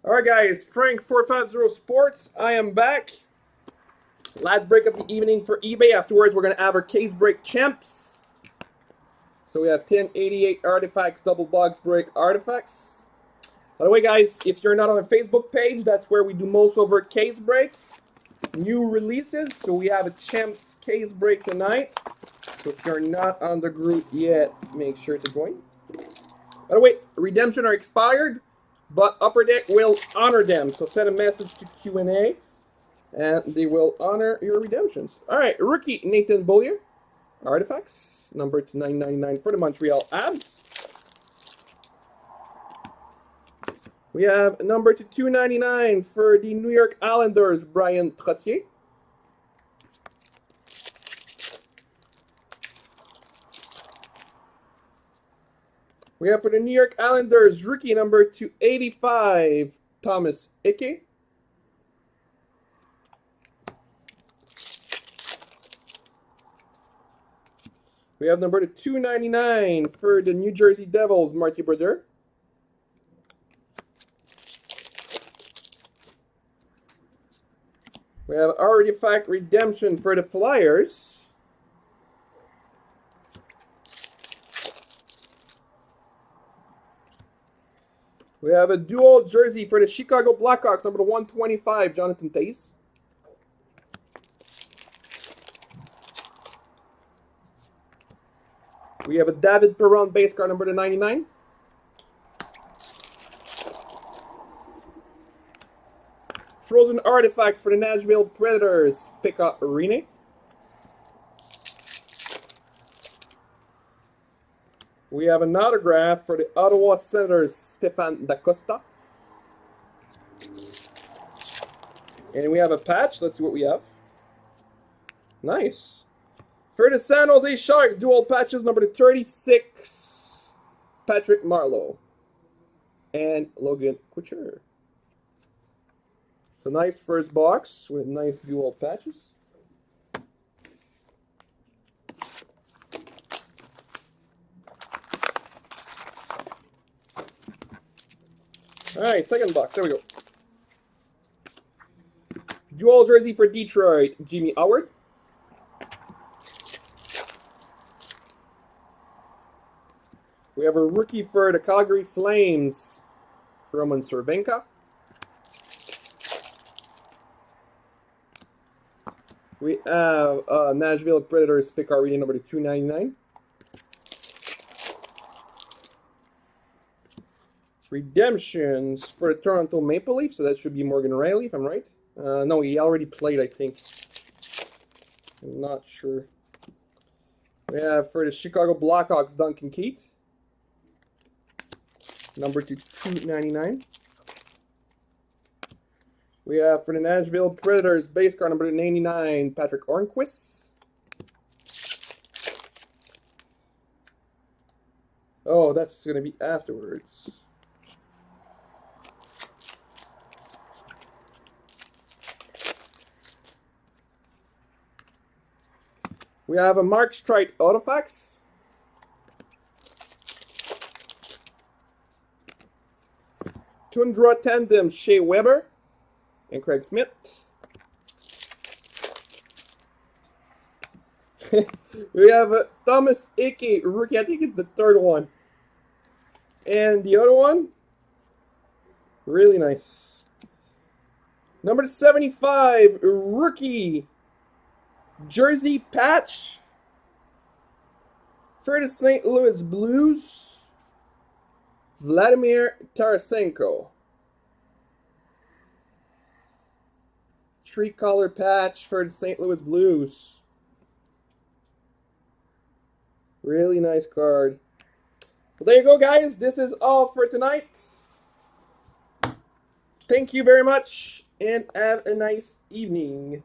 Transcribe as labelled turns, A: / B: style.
A: Alright guys, Frank450 Sports, I am back. Last break of the evening for eBay. Afterwards, we're going to have our case break champs. So we have 1088 artifacts, double box break artifacts. By the way guys, if you're not on the Facebook page, that's where we do most of our case break. New releases, so we have a champs case break tonight. So if you're not on the group yet, make sure to join. By the way, redemption are expired, but Upper Deck will honor them. So send a message to Q&A, and they will honor your redemptions. All right, rookie Nathan Beaulieu, artifacts, number 999 for the Montreal Habs. We have number 299 for the New York Islanders, Brian Trottier. We have for the New York Islanders, rookie number 285, Thomas Hickey. We have number 299 for the New Jersey Devils, Marty Brodeur. We have artifact redemption for the Flyers. We have a dual jersey for the Chicago Blackhawks, number 125, Jonathan Toews. We have a David Perron base card, number 99. Frozen artifacts for the Nashville Predators, Pekka Rinne. We have an autograph for the Ottawa Senators, Stefan Da Costa. And we have a patch. Let's see what we have. Nice. For the San Jose Sharks, dual patches, number 36, Patrick Marleau. And Logan Couture. So nice first box with nice dual patches. Alright, second box. There we go. Dual jersey for Detroit, Jimmy Howard. We have a rookie for the Calgary Flames, Roman Cervenka. We have Nashville Predators Pekka Rinne, number 299. Redemptions for the Toronto Maple Leafs, so that should be Morgan Rielly, if I'm right. No, he already played, I think. I'm not sure. We have for the Chicago Blackhawks, Duncan Keith, number 299. We have for the Nashville Predators, base card number 99, Patrick Hornqvist. Oh, that's going to be afterwards. We have a Mark Streit Autofax. Tundra Tandem, Shea Weber and Craig Smith. We have a Thomas Hickey rookie. I think it's the third one. And the other one, really nice. Number 75, rookie jersey patch for the St. Louis Blues, Vladimir Tarasenko. Three-color patch for the St. Louis Blues. Really nice card. Well, there you go, guys. This is all for tonight. Thank you very much, and have a nice evening.